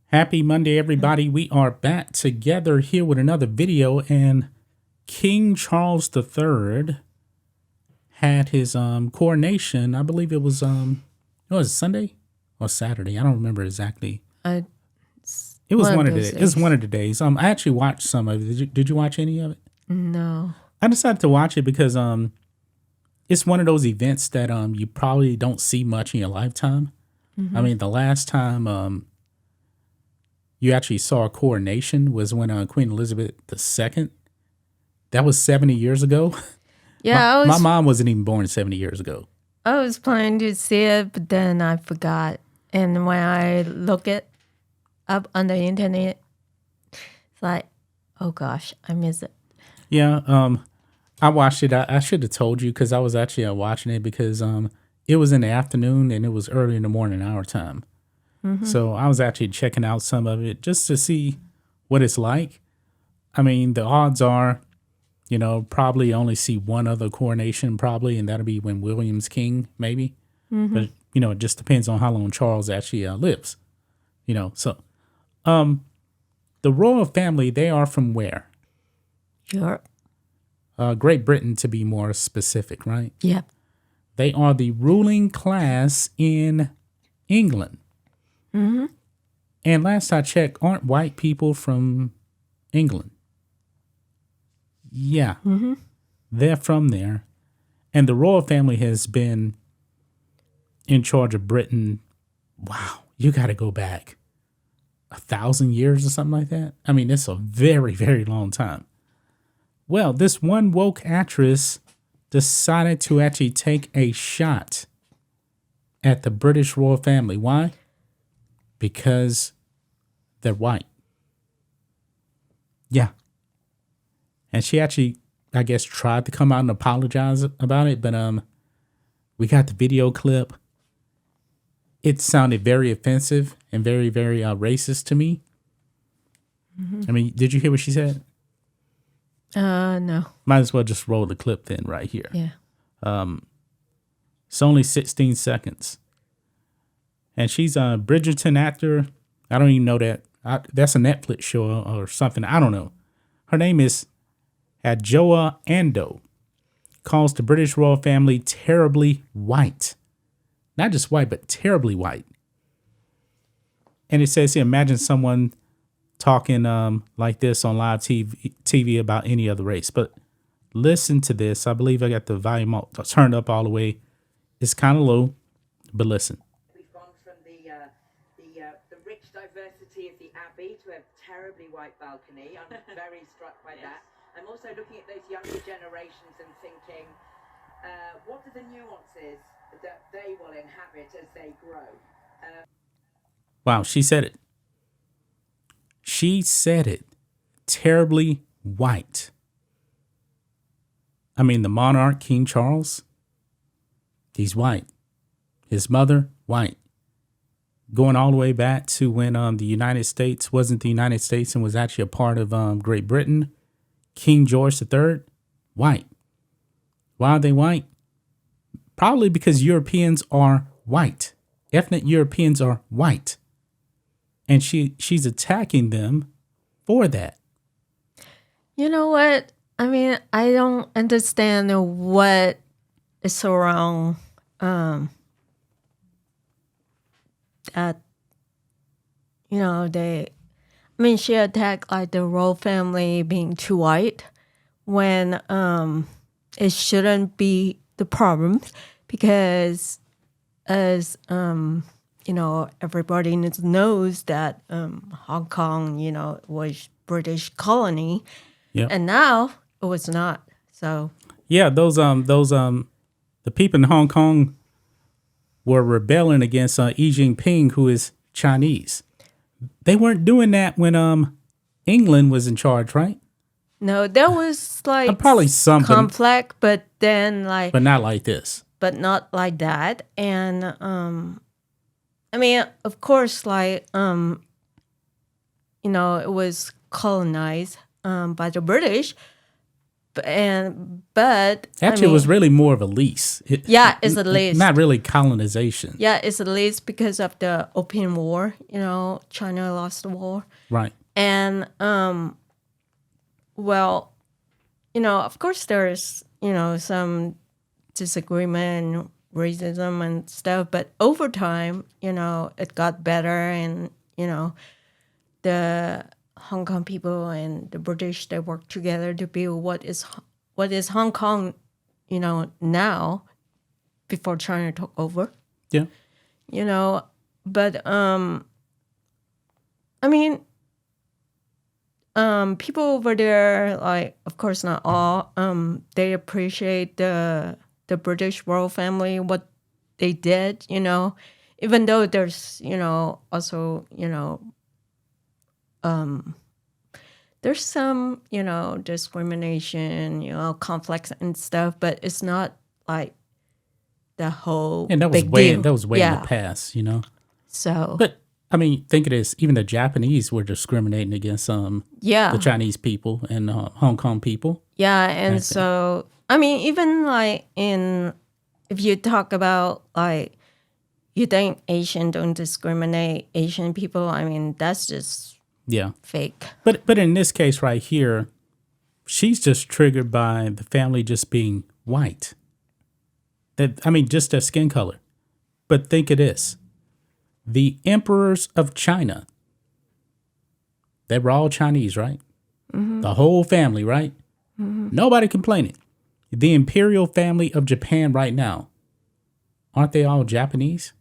Happy Monday, everybody. We are back together here with another video, and King Charles III had his coronation. I believe it was Sunday or Saturday. I don't remember exactly. It was one of the days. It was one of the days. I actually watched some of it. Did you watch any of it? No. I decided to watch it because it's one of those events that you probably don't see much in your lifetime. I mean, the last time you actually saw a coronation was when Queen Elizabeth II. That was 70 years ago. Yeah, my mom wasn't even born 70 years ago. I was planning to see it, but then I forgot. And when I look it up on the internet, it's like, oh gosh, I miss it. Yeah, I watched it. I should have told you because I was actually watching it because it was in the afternoon and it was early in the morning our time. So I was actually checking out some of it just to see what it's like. I mean, the odds are, probably only see one other coronation probably, and that'll be when William's king, maybe. But, it just depends on how long Charles actually lives. So the royal family, they are from where? Europe. Great Britain, to be more specific, right? Yeah. They are the ruling class in England. And last I checked, aren't white people from England? Yeah. They're from there. And the royal family has been in charge of Britain. Wow. You got to go back 1,000 years or something like that. I mean, it's a very, very long time. Well, this one woke actress decided to actually take a shot at the British royal family. Why? Because they're white. Yeah. And she actually, I guess, tried to come out and apologize about it, but we got the video clip. It sounded very offensive and very, very racist to me. I mean, did you hear what she said? No. Might as well just roll the clip then right here. Yeah. It's only 16 seconds. And she's a Bridgerton actor. I don't even know that. That's a Netflix show or something. I don't know. Her name is Adjoa Andoh. Calls the British royal family terribly white. Not just white, but terribly white. And it says here, imagine someone talking like this on live TV about any other race. But listen to this. I believe I got the volume turned up all the way. It's kind of low, but listen. We've gone from the rich diversity of the Abbey to a terribly white balcony. I'm very struck by that. I'm also looking at those younger generations and thinking, what are the nuances that they will inhabit as they grow? Wow, she said it. She said it. Terribly white. I mean, the monarch, King Charles, he's white. His mother, white. Going all the way back to when the United States wasn't the United States and was actually a part of Great Britain. King George III, white. Why are they white? Probably because Europeans are white. Ethnic Europeans are white. And she's attacking them for that. You know what? I mean, I don't understand what is so wrong that, she attacked like the royal family being too white when it shouldn't be the problem because as, everybody knows that Hong Kong, was British colony. Yep. And now it was not. So yeah, those the people in Hong Kong were rebelling against Xi Jinping, who is Chinese. They weren't doing that when England was in charge, right? no, there was like Probably something, conflict, but then but not like this. but not like that. And of course, it was colonized by the British, But Actually, it was really more of a lease. it's a lease. Not really colonization. Yeah, it's a lease because of the Opium War. China lost the war. Right. And, well, of course there's, some disagreement, racism and stuff, but over time, it got better and, the Hong Kong people and the British, they worked together to build what is Hong Kong, now before China took over. Yeah. But, I mean, people over there, like, of course not all, they appreciate the British royal family, what they did, even though there's, also, there's some, discrimination, conflicts and stuff, but it's not like the whole And that was big way deal. in the past, So, But I mean, think of this: even the Japanese were discriminating against the Chinese people and Hong Kong people. Yeah, and so I mean, even like if you talk about like you think Asian don't discriminate Asian people, I mean that's just fake. But in this case right here, she's just triggered by the family just being white. Just their skin color. But think of this: the emperors of China. They were all Chinese, right? Mm-hmm. The whole family, right? Mm-hmm. Nobody complaining. The imperial family of Japan right now, aren't they all Japanese?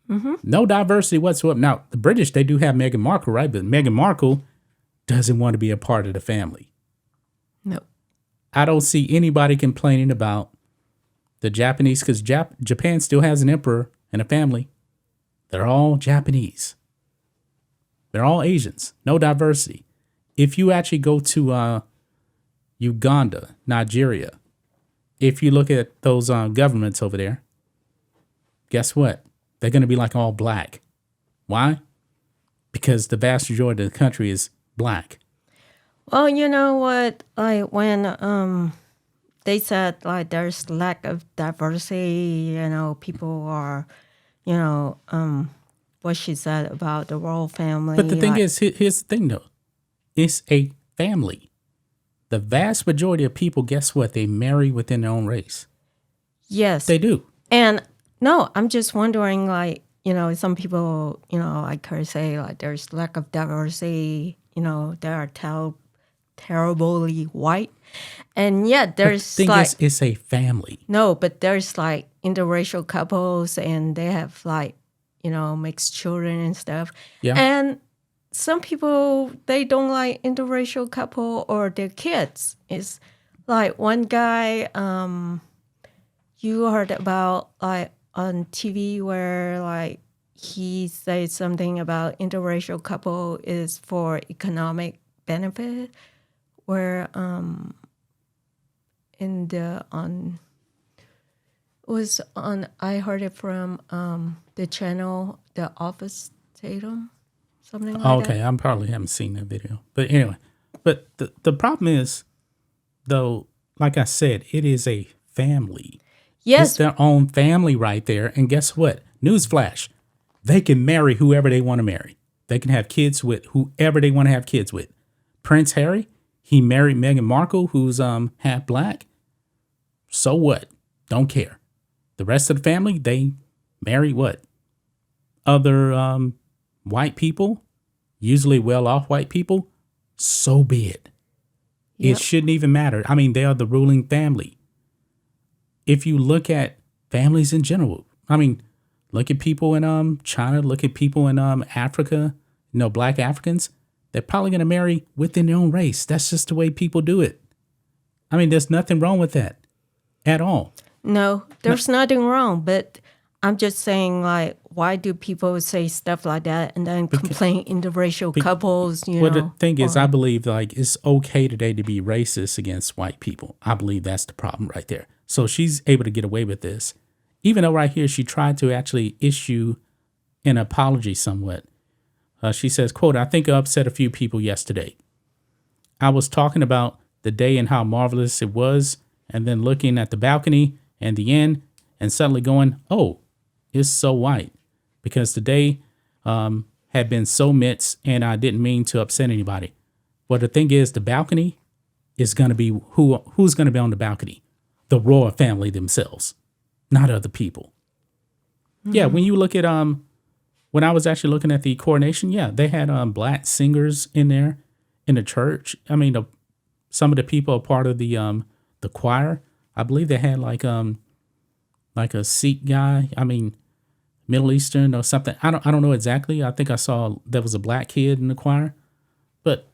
Mm-hmm. No diversity whatsoever. Now, the British, they do have Meghan Markle, right? But Meghan Markle doesn't want to be a part of the family. No. I don't see anybody complaining about the Japanese because Japan still has an emperor and a family. They're all Japanese. They're all Asians. No diversity. If you actually go to Uganda, Nigeria, if you look at those governments over there, guess what? They're going to be like all black. Why? Because the vast majority of the country is black. Well, you know what? Like when they said like there's lack of diversity, people are, what she said about the royal family. But the thing is, here's the thing though. It's a family. The vast majority of people, guess what? They marry within their own race. Yes. They do. And no, I'm just wondering, like, some people, like her say, like, there's lack of diversity, they are terribly white. And yet there's the thing is, it's a family. No, but there's like interracial couples and they have like, mixed children and stuff. Yeah. And some people, they don't like interracial couple or their kids. It's like one guy, you heard about like on TV where like he said something about interracial couple is for economic benefit, where I heard it from the channel The Office Tatum, something like that. Okay, I probably haven't seen that video. But anyway, but the problem is, though, like I said, it is a family. Yes. It's their own family right there. And guess what? Newsflash. They can marry whoever they want to marry. They can have kids with whoever they want to have kids with. Prince Harry, he married Meghan Markle, who's half black. So what? Don't care. The rest of the family, they marry what? Other white people, usually well-off white people. So be it. Yep. It shouldn't even matter. I mean, they are the ruling family. If you look at families in general, I mean, look at people in China, look at people in Africa, black Africans, they're probably going to marry within their own race. That's just the way people do it. I mean, there's nothing wrong with that at all. No, there's nothing wrong, but I'm just saying, like, why do people say stuff like that and then complain interracial couples, Well, the thing is, I believe, like, it's okay today to be racist against white people. I believe that's the problem right there. So she's able to get away with this. Even though right here she tried to actually issue an apology somewhat. She says, quote, "I think I upset a few people yesterday. I was talking about the day and how marvelous it was, and then looking at the balcony and the end and suddenly going, oh, it's so white, because the day had been so mixed and I didn't mean to upset anybody. Well, the thing is, the balcony is going to be who's going to be on the balcony? The royal family themselves, not other people. Mm-hmm. Yeah, when you look at when I was actually looking at the coronation, yeah, they had black singers in there in the church. I mean, some of the people are part of the choir. I believe they had like a Sikh guy. I mean, Middle Eastern or something. I don't know exactly. I think I saw there was a black kid in the choir, but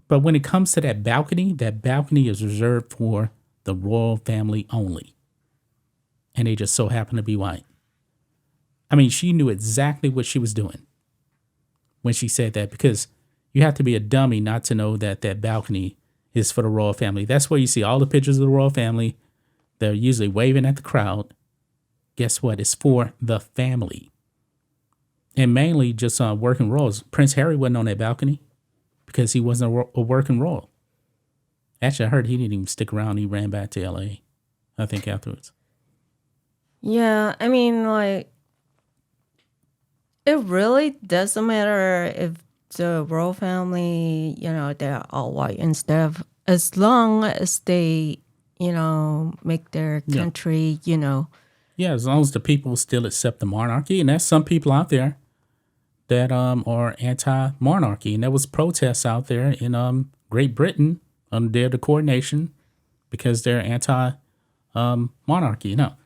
when it comes to that balcony is reserved for the royal family only, and they just so happen to be white. I mean, she knew exactly what she was doing when she said that, because you have to be a dummy not to know that that balcony is for the royal family. That's where you see all the pictures of the royal family. They're usually waving at the crowd. Guess what? It's for the family. And mainly just working royals. Prince Harry wasn't on that balcony because he wasn't a working royal. Actually, I heard he didn't even stick around. He ran back to L.A., I think, afterwards. Yeah, I mean, like, it really doesn't matter if the royal family, they're all white and stuff, as long as they, make their country, Yeah, as long as the people still accept the monarchy. And there's some people out there that are anti-monarchy. And there was protests out there in Great Britain under the coronation because they're anti-monarchy. Now,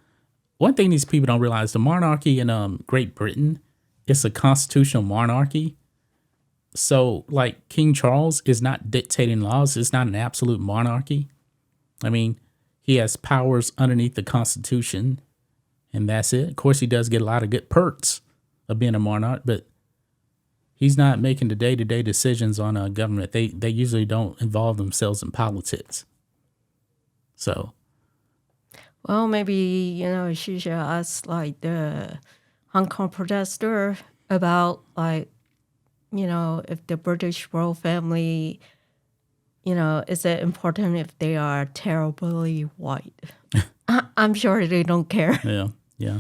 one thing these people don't realize, the monarchy in Great Britain, it's a constitutional monarchy. So, like, King Charles is not dictating laws. It's not an absolute monarchy. I mean, he has powers underneath the Constitution, and that's it. Of course, he does get a lot of good perks of being a monarch, but he's not making the day-to-day decisions on government. They usually don't involve themselves in politics. So, well, maybe, she should ask, like, the Hong Kong protester about, like, if the British royal family, is it important if they are terribly white? I'm sure they don't care. Yeah.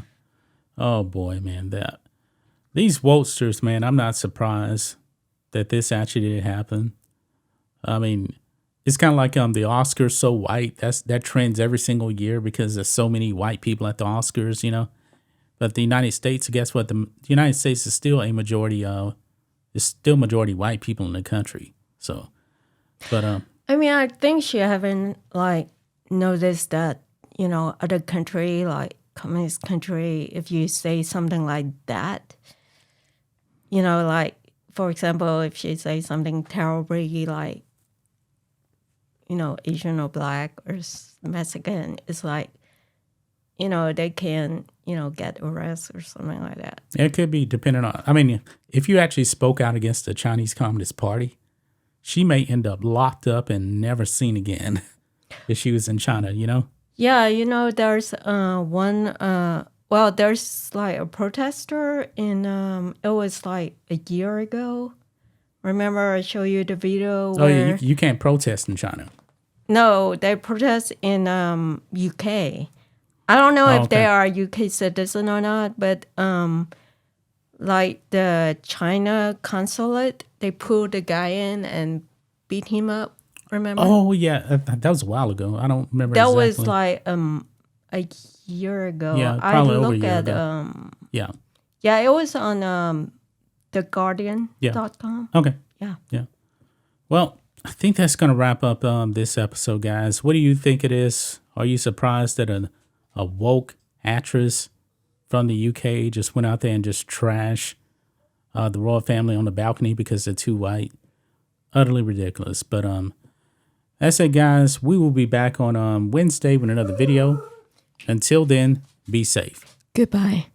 Oh, boy, man, these wokesters, man, I'm not surprised that this actually did happen. I mean, it's kind of like the Oscars so white. That trends every single year because there's so many white people at the Oscars, But the United States, guess what? The United States is still a majority it's still majority white people in the country. So, but I mean, I think she haven't like noticed that other country like communist country, if you say something like that, like for example, if she say something terribly like Asian or black or Mexican, it's like they can get arrested or something like that. It could be depending on, I mean, if you actually spoke out against the Chinese Communist Party, she may end up locked up and never seen again if she was in China, Yeah, there's there's like a protester in, it was like a year ago. Remember I showed you the video where... Oh, yeah, you can't protest in China. No, they protest in UK. I don't know if they are UK citizen or not, but like the China consulate, they pulled the guy in and beat him up. Remember? Oh yeah, that was a while ago. I don't remember. That exactly. was like a year ago. Yeah, probably over a year ago. Yeah. Yeah, it was on theguardian.com. Okay. Yeah. Well, I think that's gonna wrap up this episode, guys. What do you think it is? Are you surprised that a woke actress from the UK just went out there and just trashed the royal family on the balcony because they're too white? Utterly ridiculous. But that's it, guys. We will be back on Wednesday with another video. Until then, be safe. Goodbye.